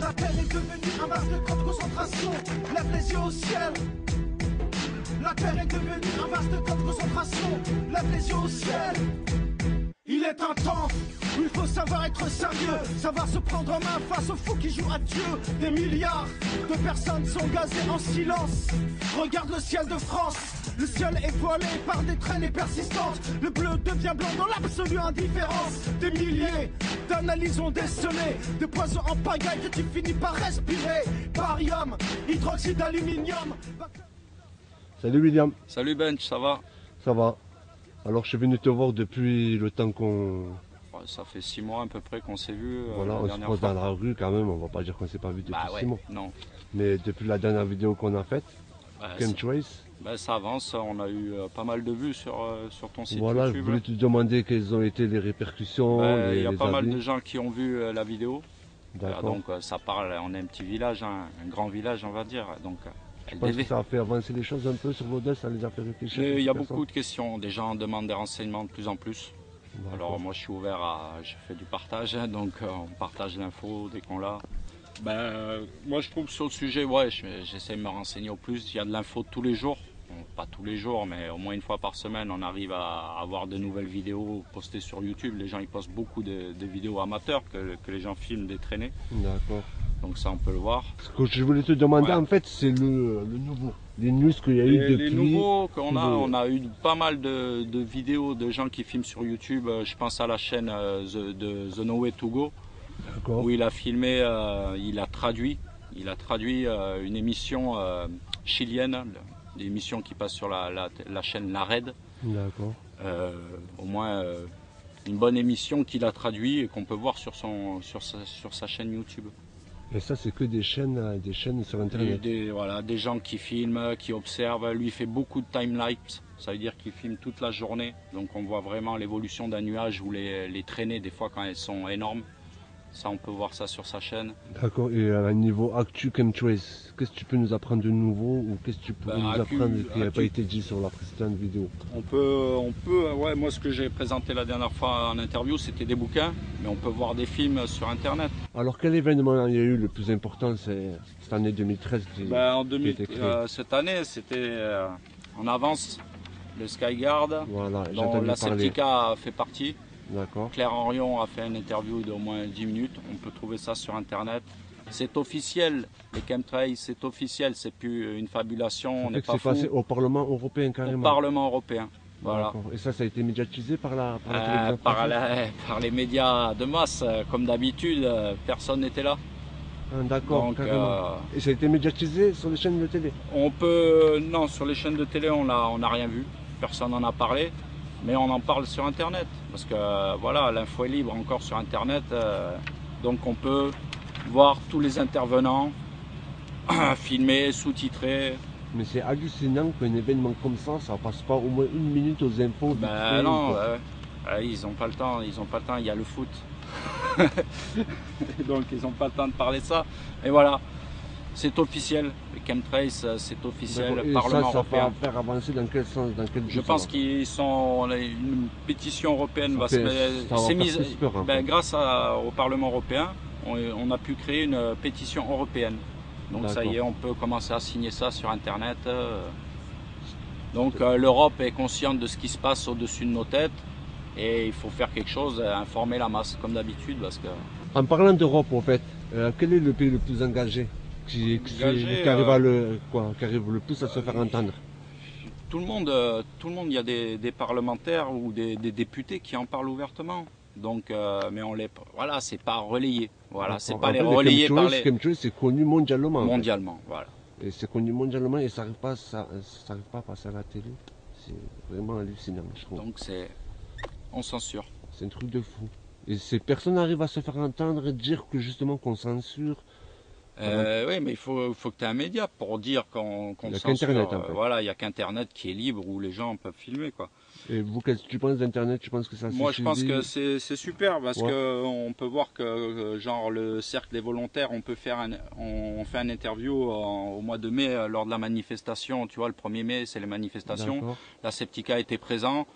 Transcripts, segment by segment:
La terre est devenue un vaste camp de concentration. Lève les yeux au ciel. La terre est devenue un vaste camp de concentration. Lève les yeux au ciel. Il est un temps où il faut savoir être sérieux, savoir se prendre en main face aux fous qui jouent à Dieu. Des milliards de personnes sont gazées en silence. Regarde le ciel de France. Le ciel est voilé par des traînées persistantes. Le bleu devient blanc dans l'absolue indifférence. Des milliers d'analyses ont décelé des poisons en pagaille que tu finis par respirer. Barium, hydroxyde d'aluminium. Salut William. Salut Bench, ça va? Ça va. Alors je suis venu te voir depuis le temps qu'on... Ça fait 6 mois à peu près qu'on s'est vu. Voilà, on se croise dans la rue quand même, on va pas dire qu'on s'est pas vu depuis 6 mois. Non. Mais depuis la dernière vidéo qu'on a faite, Chemtrails. Ça avance, on a eu pas mal de vues sur ton site voilà, YouTube. Je voulais te demander quelles ont été les répercussions. Il y a pas mal avis. de gens qui ont vu la vidéo. D'accord. Donc ça parle, on est un petit village, hein, un grand village on va dire. Donc, je pense que ça a fait avancer les choses un peu sur l'Odesse, ça les a fait réfléchir. Il y a beaucoup de questions, des gens demandent des renseignements de plus en plus. Alors moi je suis ouvert je fais du partage, hein, donc on partage l'info dès qu'on l'a. Moi je trouve sur le sujet, ouais, j'essaie de me renseigner au plus, il y a de l'info tous les jours. Bon, pas tous les jours, mais au moins une fois par semaine, on arrive à avoir de nouvelles vidéos postées sur YouTube. Les gens ils postent beaucoup de vidéos amateurs que les gens filment des traînées. D'accord. Donc ça on peut le voir. Ce que je voulais te demander en fait c'est le nouveau. Les news qu'il y a eu depuis. Les nouveaux qu'on a, on a eu pas mal de vidéos de gens qui filment sur YouTube. Je pense à la chaîne de The No Way To Go, où il a filmé, il a traduit une émission chilienne, des émissions qui passent sur la chaîne La Red. D'accord. Au moins une bonne émission qu'il a traduit et qu'on peut voir sur sa chaîne YouTube. Et ça, c'est que des chaînes sur Internet. Des gens qui filment, qui observent. Lui, il fait beaucoup de time-lapse. Ça veut dire qu'il filme toute la journée. Donc, on voit vraiment l'évolution d'un nuage ou les traînées, des fois, quand elles sont énormes. Ça, on peut voir ça sur sa chaîne. D'accord. Et à niveau actu Chemtrails, qu'est-ce que tu peux nous apprendre de nouveau ou qu'est-ce que tu pourrais nous apprendre qui n'a pas été dit sur la précédente vidéo? Ouais, moi, ce que j'ai présenté la dernière fois en interview, c'était des bouquins, mais on peut voir des films sur Internet. Alors, quel événement il y a eu le plus important cette année 2013 qui a été créé? Cette année, c'était en avance, le Skyguard, voilà, dont la Septica fait partie. D'accord. Claire Henrion a fait une interview d'au moins 10 minutes, on peut trouver ça sur Internet. C'est officiel, les chemtrails, c'est officiel, c'est plus une fabulation, on n'est pas fou. C'est passé au Parlement européen carrément. Au Parlement européen, voilà. Et ça a été médiatisé par la télévision française? Par les médias de masse, comme d'habitude, personne n'était là. D'accord, carrément. Et ça a été médiatisé sur les chaînes de télé? Non, sur les chaînes de télé, on n'a rien vu, personne n'en a parlé. Mais on en parle sur Internet, parce que voilà, l'info est libre encore sur Internet, donc on peut voir tous les intervenants, filmer, sous-titrer. Mais c'est hallucinant qu'un événement comme ça passe pas au moins 1 minute aux infos. Non, ils n'ont pas le temps, il y a le foot. Donc ils n'ont pas le temps de parler de ça. Et voilà, c'est officiel, les chemtrails, c'est officiel, le Parlement européen. Ça va faire avancer dans quel sens, Je pense qu'ils sont, une pétition européenne va se mise. Grâce au Parlement européen, on a pu créer une pétition européenne. Donc ça y est, on peut commencer à signer ça sur Internet. Donc l'Europe est consciente de ce qui se passe au-dessus de nos têtes et il faut faire quelque chose, informer la masse comme d'habitude. En parlant d'Europe, en fait, quel est le pays le plus engagé? Qui arrive le plus à se faire entendre? Tout le monde, il y a des parlementaires ou des députés qui en parlent ouvertement. Donc, mais voilà, c'est pas relayé. Voilà, c'est pas les relayer par les. Chemtrails, c'est connu mondialement. Mondialement, voilà. Et c'est connu mondialement et ça n'arrive pas à passer à la télé. C'est vraiment hallucinant, je trouve. Donc on censure. C'est un truc de fou. Et ces personnes arrivent à se faire entendre et dire que justement qu'on censure. Oui, mais il faut que tu aies un média pour dire qu'on censure. Voilà, il n'y a qu'Internet qui est libre où les gens peuvent filmer, quoi. Et vous, qu'est-ce que tu penses d'Internet? Tu penses que ça suffit? Moi, je pense que c'est super parce qu'on peut voir que, genre, le cercle des volontaires, on fait une interview au mois de mai lors de la manifestation. Tu vois, le 1er mai, c'est les manifestations. La Septica était présent.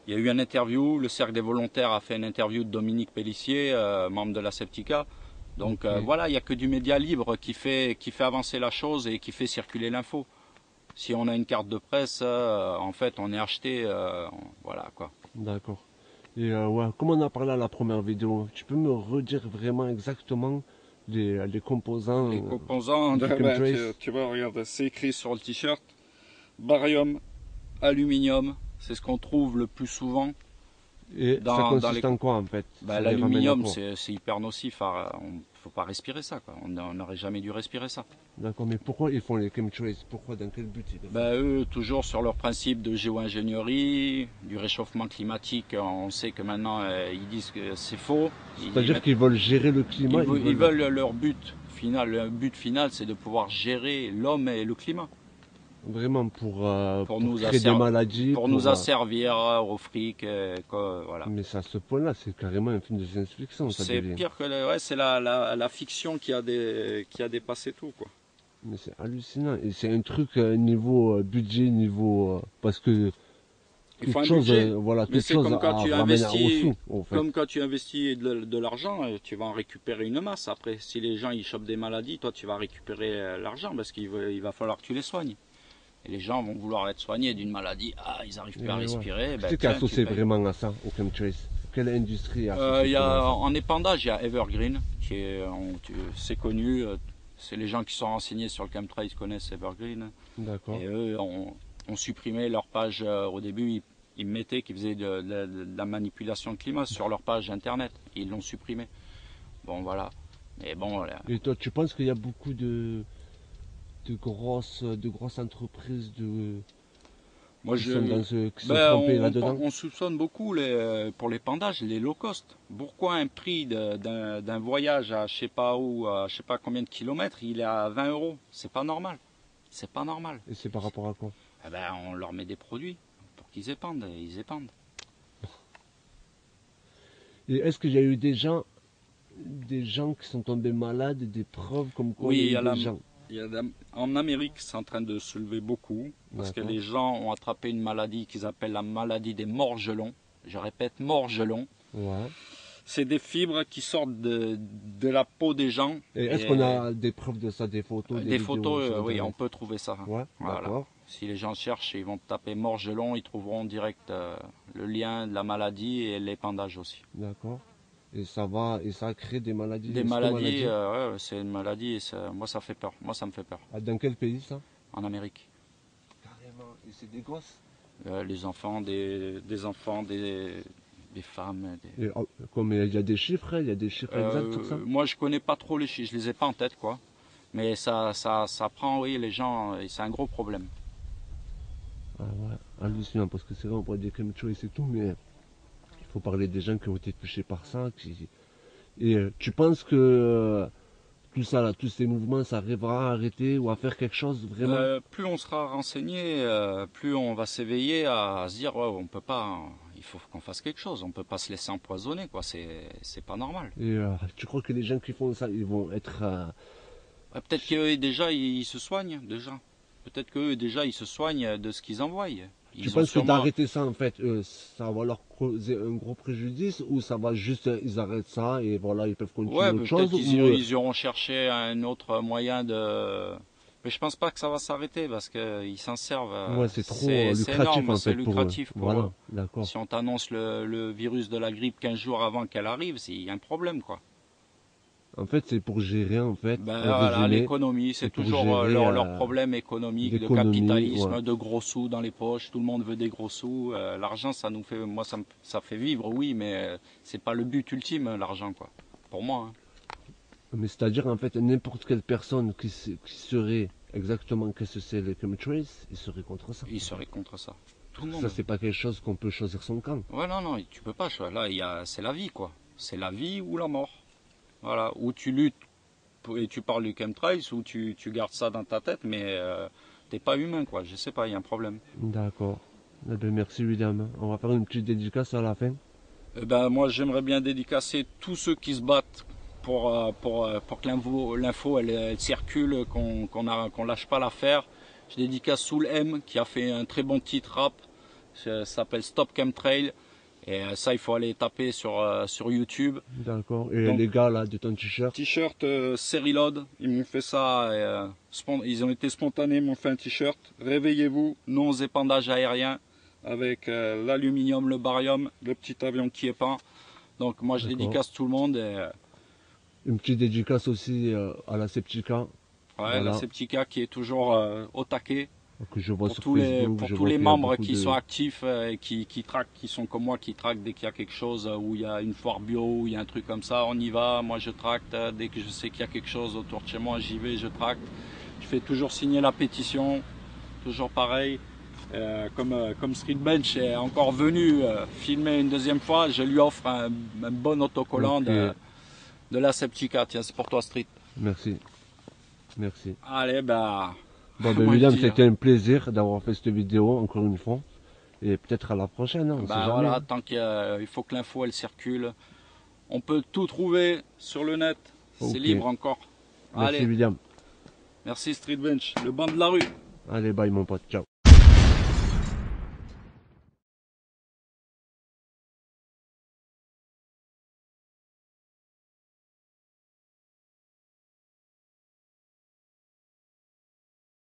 Il y a eu une interview. Le cercle des volontaires a fait une interview de Dominique Pellissier, membre de la Septica. Donc Ok. voilà, il n'y a que du média libre qui fait avancer la chose et qui fait circuler l'info. Si on a une carte de presse, en fait, on est acheté, voilà quoi. D'accord. Et ouais, comme on a parlé à la première vidéo, tu peux me redire vraiment exactement les composants Les composants, du chemtrace? tu vois, regarde, c'est écrit sur le t-shirt, barium, aluminium, c'est ce qu'on trouve le plus souvent. Et ça Dans consiste les... en quoi en fait? Ça les ramène à L'aluminium, quoi? c'est hyper nocif, on ne faut pas respirer ça, quoi. On n'aurait jamais dû respirer ça. D'accord, mais pourquoi ils font les chemtrails? Pourquoi? Dans quel but ils le font? Eux, toujours sur leur principe de géo-ingénierie, du réchauffement climatique, on sait que maintenant, ils disent que c'est faux. C'est-à-dire qu'ils veulent gérer le climat? Ils veulent leur but final. Le but final, c'est de pouvoir gérer l'homme et le climat. Vraiment pour nous créer des maladies. Pour nous asservir au fric, voilà. Mais c'est à ce point-là, c'est carrément un film de science-fiction. C'est pire que ouais, c'est la fiction qui a dépassé tout, quoi. Mais c'est hallucinant. Et c'est un truc niveau budget, niveau parce que Il faut un toute chose, budget. voilà, Mais toute c'est chose comme quand tu ramène investis, au sous, en fait. comme quand tu investis de l'argent, tu vas en récupérer une masse. Après, si les gens ils chopent des maladies, toi tu vas récupérer l'argent parce qu'il va falloir que tu les soignes. Et les gens vont vouloir être soignés d'une maladie. Ah, ils n'arrivent plus à respirer. Qui est associé vraiment à ça, au chemtrace? Quelle industrie est associée en épandage, il y a Evergreen, c'est connu. C'est les gens qui sont renseignés sur le chemtrail connaissent Evergreen. D'accord. Et eux ont supprimé leur page au début. Ils mettaient qu'ils faisaient de la manipulation de climat sur leur page internet. Ils l'ont supprimé. Bon, voilà. Mais bon, voilà. Et toi, tu penses qu'il y a beaucoup de grosses entreprises qui sont trompées là-dedans? On soupçonne beaucoup pour l'épandage, les low cost. Pourquoi un prix d'un voyage à je sais pas où, à je sais pas combien de kilomètres, il est à 20 €? C'est pas normal. C'est pas normal. Et c'est par rapport à quoi? On leur met des produits pour qu'ils épandent, et ils épandent. Et est-ce qu'il y a eu des gens qui sont tombés malades, des preuves comme quoi il y a eu des gens? En Amérique, c'est en train de se lever beaucoup parce que les gens ont attrapé une maladie qu'ils appellent la maladie des morgelons. Je répète, morgelons. Ouais. C'est des fibres qui sortent de la peau des gens. Et est-ce qu'on a des preuves de ça, des photos? Des photos, oui, on peut trouver ça. Ouais, voilà. d'accord. Si les gens cherchent, ils vont taper morgelon, ils trouveront direct le lien de la maladie et l'épandage aussi. D'accord. Et ça crée des maladies. Des maladies, ouais, c'est une maladie et moi ça fait peur. Moi ça me fait peur. Dans quel pays ça? En Amérique. Carrément. Et c'est des gosses? Les enfants, des enfants, des femmes. Et, comme il y a des chiffres, exacts sur ça? Moi je connais pas trop les chiffres, je les ai pas en tête quoi. Mais ça prend, oui, les gens, et c'est un gros problème. Ah ouais, hallucinant parce que c'est vrai, on pourrait dire chemtrails et tout, mais il faut parler des gens qui ont été touchés par ça. Et tu penses que tout ça, là, tous ces mouvements, ça arrivera à arrêter ou à faire quelque chose vraiment? Plus on sera renseigné, plus on va s'éveiller à se dire, ouais, on peut pas, il faut qu'on fasse quelque chose, on peut pas se laisser empoisonner, quoi. C'est pas normal. Et tu crois que les gens qui font ça, ils vont être peut-être qu'eux déjà ils se soignent déjà. Peut-être qu'eux déjà ils se soignent de ce qu'ils envoient. Tu penses que d'arrêter ça, en fait, ça va leur causer un gros préjudice ou ça va juste, ils arrêtent ça et voilà, ils peuvent continuer autre chose? Ils iront chercher un autre moyen de... Mais je pense pas que ça va s'arrêter parce qu'ils s'en servent. Ouais, c'est trop lucratif en fait. C'est lucratif pour eux. Voilà, d'accord. Si on t'annonce le virus de la grippe 15 jours avant qu'elle arrive, il y a un problème, quoi. En fait, c'est pour gérer, en fait. Voilà, l'économie, c'est toujours leur problème économique, de capitalisme, ouais. De gros sous dans les poches. Tout le monde veut des gros sous. L'argent, ça nous fait, moi, ça fait vivre, oui, mais c'est pas le but ultime, l'argent, quoi. Pour moi. Hein. Mais c'est-à-dire, en fait, n'importe quelle personne qui serait exactement qu'est-ce que c'est le chemtrails, il serait contre ça. Il serait contre ça. Tout le monde. Ça, c'est pas quelque chose qu'on peut choisir son camp. Ouais, non, tu peux pas. Là, c'est la vie, quoi. C'est la vie ou la mort. Voilà, ou tu luttes et tu parles du chemtrails, ou tu gardes ça dans ta tête, mais t'es pas humain, quoi. Je sais pas, il y a un problème. D'accord. Eh bien, merci William. On va faire une petite dédicace à la fin. Moi, j'aimerais bien dédicacer tous ceux qui se battent pour que l'info elle circule, qu'on lâche pas l'affaire. Je dédicace Soul M qui a fait un très bon titre rap. Ça s'appelle Stop Chemtrail. Et ça, il faut aller taper sur YouTube. D'accord. Et Donc, les gars là de ton t-shirt? T-shirt Seriload, ils m'ont fait ça, ils ont été spontanés, ils m'ont fait un t-shirt. Réveillez-vous, non aux épandages aériens, avec l'aluminium, le barium, le petit avion qui est peint. Donc moi je dédicace tout le monde. Et, une petite dédicace aussi à la Septica. ouais, voilà. La Septica qui est toujours au taquet. Que je vois Pour sur tous les, Facebook, pour je tous vois les qu'il y a membres beaucoup qui de- sont actifs et qui traquent, qui sont comme moi, qui traquent dès qu'il y a quelque chose, où il y a une foire bio, où il y a un truc comme ça, on y va, moi je tracte, dès que je sais qu'il y a quelque chose autour de chez moi, j'y vais, je tracte. Je fais toujours signer la pétition, toujours pareil. Comme Street Bench est encore venu filmer une deuxième fois, je lui offre un bon autocollant Ok. de la Septica. Tiens, c'est pour toi Street. Merci. Merci. Allez, bah... Bon, ben, moi, William, je dis, c'était un plaisir d'avoir fait cette vidéo encore une fois. Et peut-être à la prochaine, hein, on sait bah jamais. voilà, tant qu'il faut que l'info elle circule. On peut tout trouver sur le net, Ok. c'est libre encore. Merci Allez, William. merci Street Bench, le banc de la rue. Allez, bye mon pote, ciao.